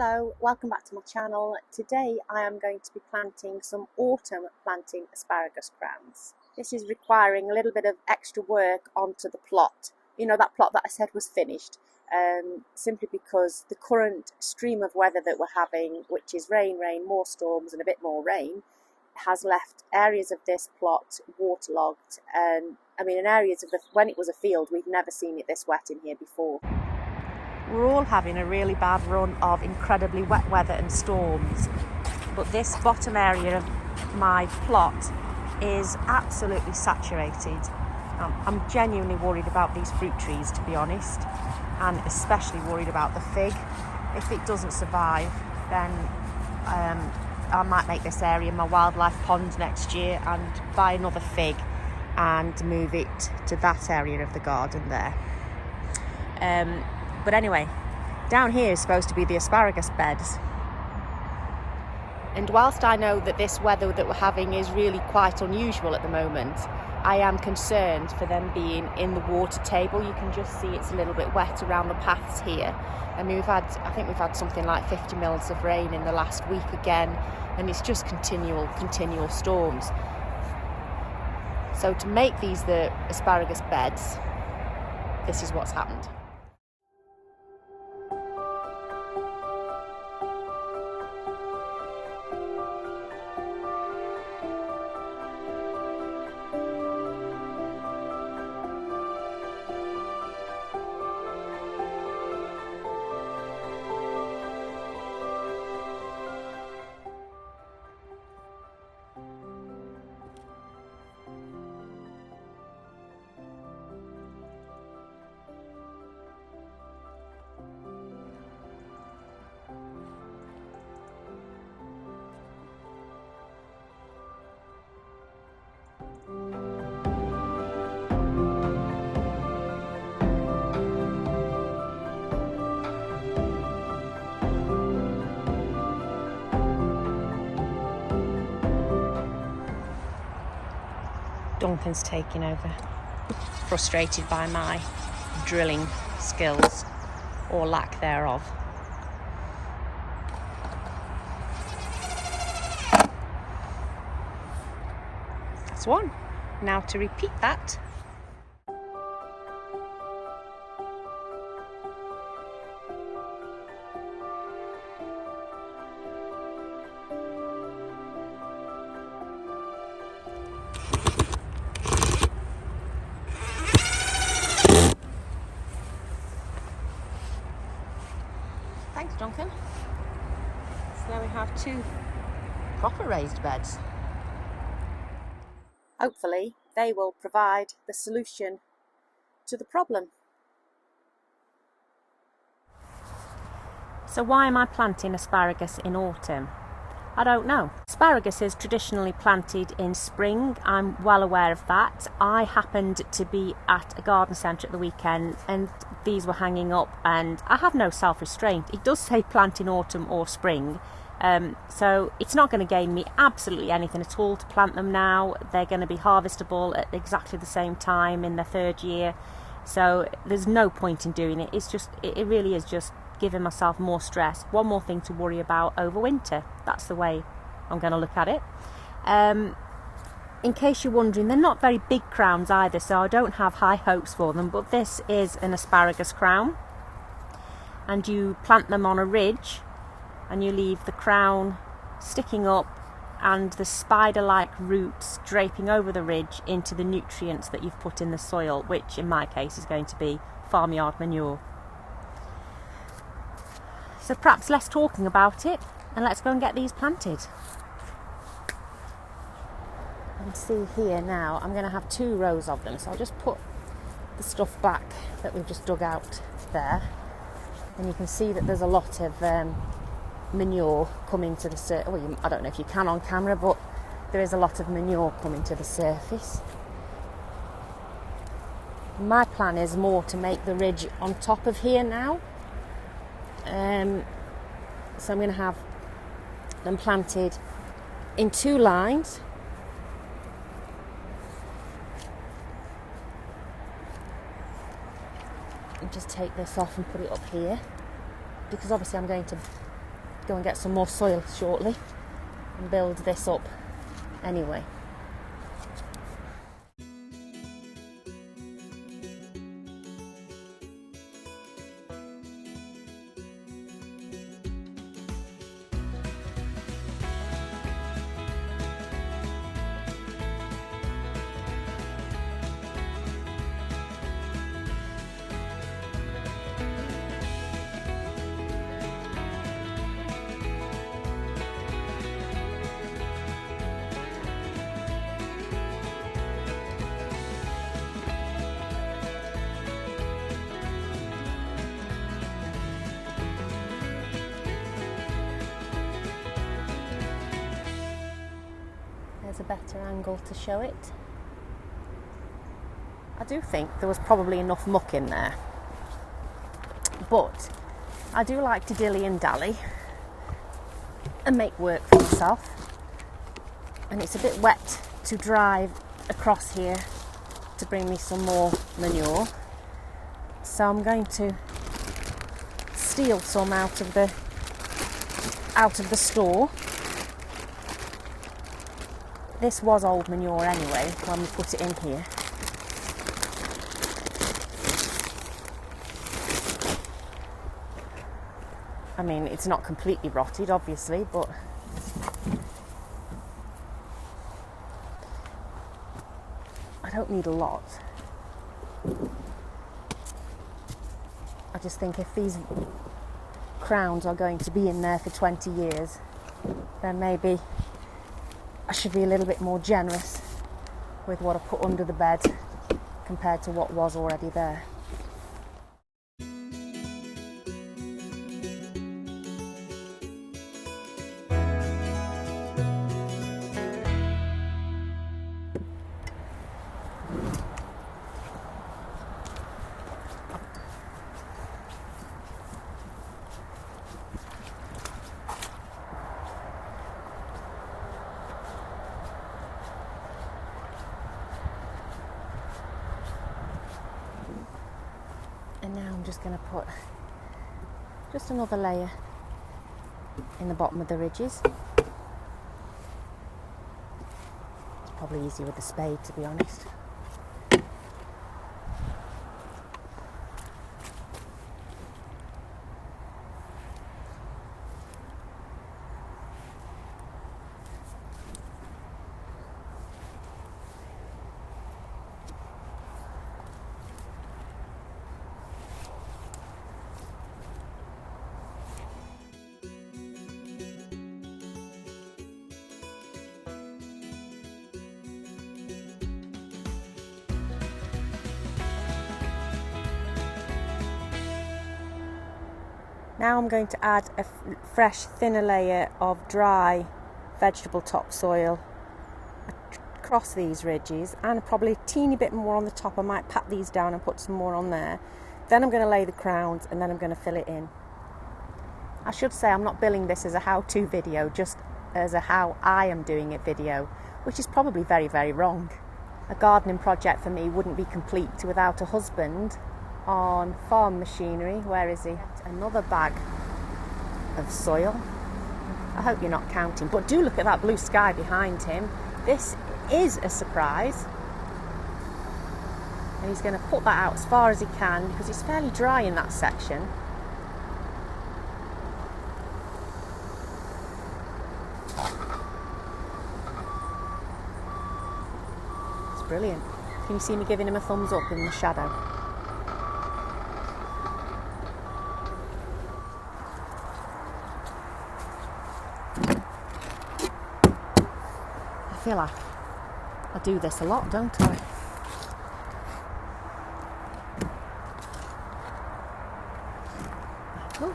Hello, welcome back to my channel. Today I am going to be planting some autumn planting asparagus crowns. This is requiring a little bit of extra work onto the plot. You know, that plot that I said was finished, simply because the current stream of weather that we're having, which is rain, more storms and a bit more rain, has left areas of this plot waterlogged. And I mean, in areas of when it was a field, we've never seen it this wet in here before. We're all having a really bad run of incredibly wet weather and storms, but this bottom area of my plot is absolutely saturated. I'm genuinely worried about these fruit trees, to be honest, and especially worried about the fig. If it doesn't survive, then I might make this area my wildlife pond next year and buy another fig and move it to that area of the garden there. But anyway, down here is supposed to be the asparagus beds. And whilst I know that this weather that we're having is really quite unusual at the moment, I am concerned for them being in the water table. You can just see it's a little bit wet around the paths here. I mean, I think we've had something like 50 mils of rain in the last week again, and it's just continual storms. So to make these the asparagus beds, this is what's happened. Duncan's taking over, frustrated by my drilling skills, or lack thereof. That's one. Now to repeat that. Thanks, Duncan. So now we have two proper raised beds. Hopefully they will provide the solution to the problem. So why am I planting asparagus in autumn? I don't know. Asparagus is traditionally planted in spring. I'm well aware of that. I happened to be at a garden centre at the weekend and these were hanging up, and I have no self-restraint. It does say plant in autumn or spring. So it's not going to gain me absolutely anything at all to plant them now. They're going to be harvestable at exactly the same time in their third year. So there's no point in doing it. It really is just giving myself more stress. One more thing to worry about over winter. That's the way I'm going to look at it. In case you're wondering, they're not very big crowns either, so I don't have high hopes for them, but this is an asparagus crown. And you plant them on a ridge and you leave the crown sticking up and the spider-like roots draping over the ridge into the nutrients that you've put in the soil, which in my case is going to be farmyard manure. So perhaps less talking about it and let's go and get these planted. You can see here now I'm going to have 2 rows of them, so I'll just put the stuff back that we've just dug out there, and you can see that there's a lot of manure coming to the surface. Well, I don't know if you can on camera, but there is a lot of manure coming to the surface. My plan is more to make the ridge on top of here now. So I'm going to have them planted in 2 lines. And just take this off and put it up here, because obviously I'm going to go and get some more soil shortly and build this up anyway. There's a better angle to show it. I do think there was probably enough muck in there, but I do like to dilly and dally and make work for myself, and it's a bit wet to drive across here to bring me some more manure, so I'm going to steal some out of the store. This was old manure anyway when we put it in here. I mean, it's not completely rotted, obviously, but I don't need a lot. I just think if these crowns are going to be in there for 20 years, then maybe I should be a little bit more generous with what I put under the bed compared to what was already there. And now I'm just going to put just another layer in the bottom of the ridges. It's probably easier with the spade, to be honest. Now I'm going to add a fresh, thinner layer of dry vegetable topsoil across these ridges, and probably a teeny bit more on the top. I might pat these down and put some more on there. Then I'm going to lay the crowns, and then I'm going to fill it in. I should say I'm not billing this as a how-to video, just as a how I am doing it video, which is probably very, very wrong. A gardening project for me wouldn't be complete without a husband on farm machinery. Where is he? Another bag of soil. I hope you're not counting, but do look at that blue sky behind him. This is a surprise. And he's going to put that out as far as he can because it's fairly dry in that section. It's brilliant. Can you see me giving him a thumbs up in the shadow? I feel like I do this a lot, don't I? Oh,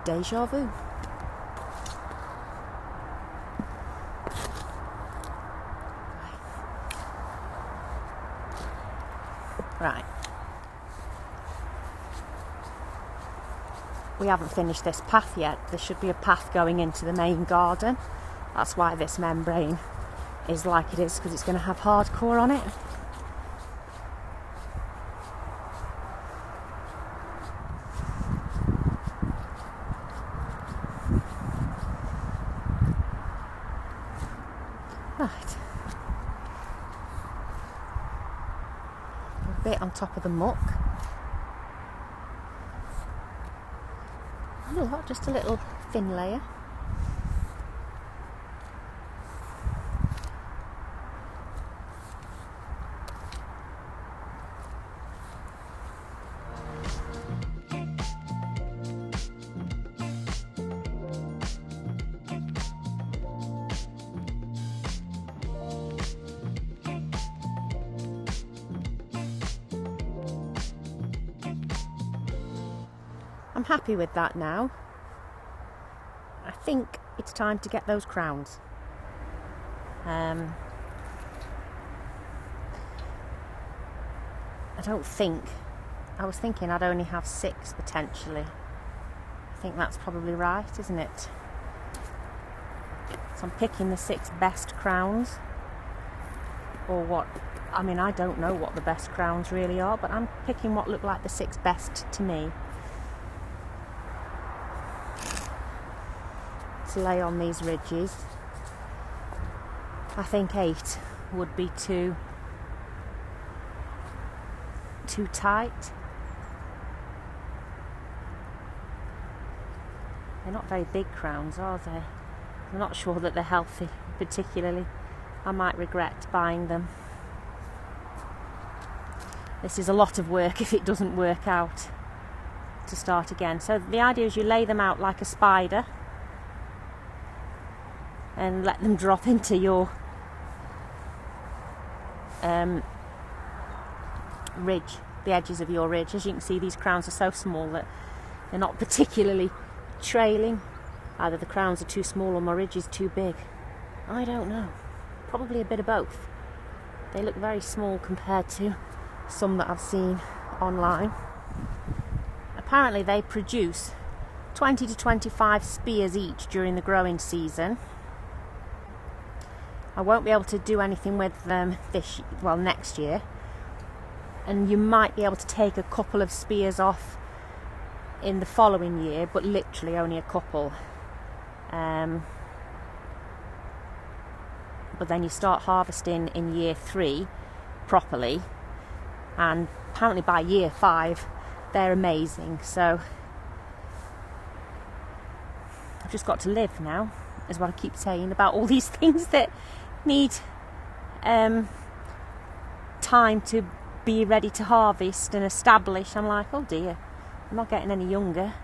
deja vu. Right. We haven't finished this path yet. There should be a path going into the main garden. That's why this membrane is like it is, because it's going to have hardcore on it. Right. A bit on top of the muck. Not a lot, just a little thin layer. I'm happy with that now. I think it's time to get those crowns. I was thinking I'd only have 6 potentially. I think that's probably right, isn't it? So I'm picking the 6 best crowns. Or what, I mean, I don't know what the best crowns really are, but I'm picking what look like the 6 best to me. To lay on these ridges. I think 8 would be too tight. They're not very big crowns, are they? I'm not sure that they're healthy particularly. I might regret buying them. This is a lot of work if it doesn't work out to start again. So the idea is you lay them out like a spider and let them drop into your ridge, the edges of your ridge. As you can see, these crowns are so small that they're not particularly trailing. Either the crowns are too small or my ridge is too big. I don't know. Probably a bit of both. They look very small compared to some that I've seen online. Apparently they produce 20 to 25 spears each during the growing season. I won't be able to do anything with them next year, and you might be able to take a couple of spears off in the following year, but literally only a couple. But then you start harvesting in year 3 properly, and apparently by year 5 they're amazing. So I've just got to live now, is what I keep saying about all these things that need time to be ready to harvest and establish. I'm like, oh dear, I'm not getting any younger.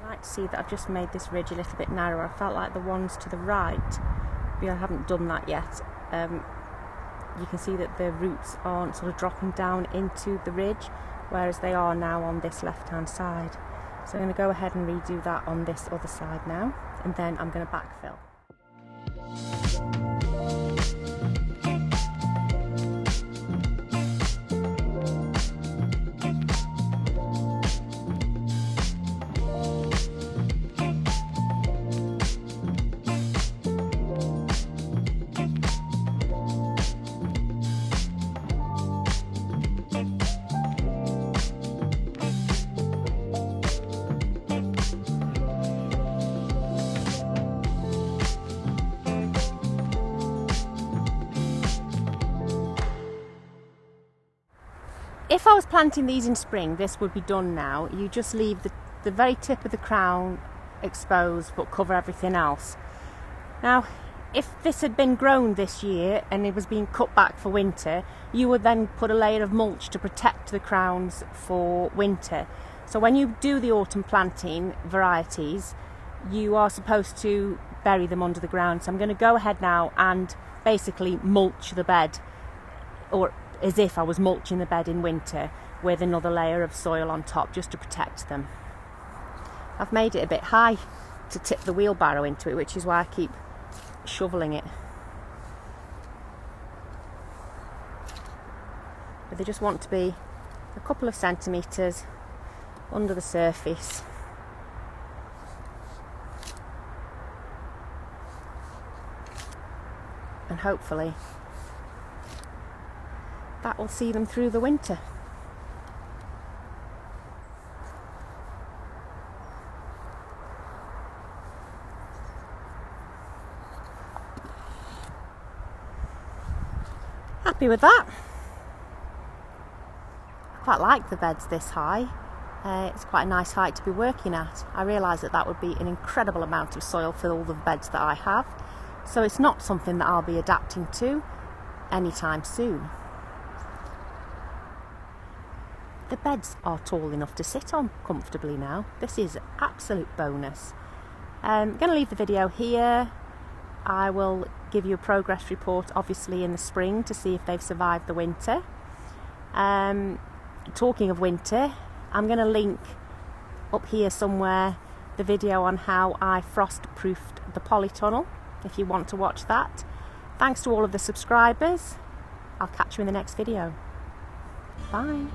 I like to see that I've just made this ridge a little bit narrower. I felt like the ones to the right, but I haven't done that yet. You can see that the roots aren't sort of dropping down into the ridge, whereas they are now on this left hand side. So I'm going to go ahead and redo that on this other side now, and then I'm going to backfill. If I was planting these in spring, this would be done now. You just leave the very tip of the crown exposed, but cover everything else. Now, if this had been grown this year and it was being cut back for winter, you would then put a layer of mulch to protect the crowns for winter. So when you do the autumn planting varieties, you are supposed to bury them under the ground. So I'm going to go ahead now and basically mulch the bed, or as if I was mulching the bed in winter, with another layer of soil on top just to protect them. I've made it a bit high to tip the wheelbarrow into it, which is why I keep shoveling it. But they just want to be a couple of centimetres under the surface. And hopefully that will see them through the winter. happy with that. I quite like the beds this high. It's quite a nice height to be working at. I realise that that would be an incredible amount of soil for all the beds that I have, so it's not something that I'll be adapting to anytime soon. The beds are tall enough to sit on comfortably now. This is absolute bonus. I'm going to leave the video here. I will give you a progress report obviously in the spring to see if they've survived the winter. Talking of winter, I'm going to link up here somewhere the video on how I frost-proofed the polytunnel if you want to watch that. Thanks to all of the subscribers. I'll catch you in the next video. Bye.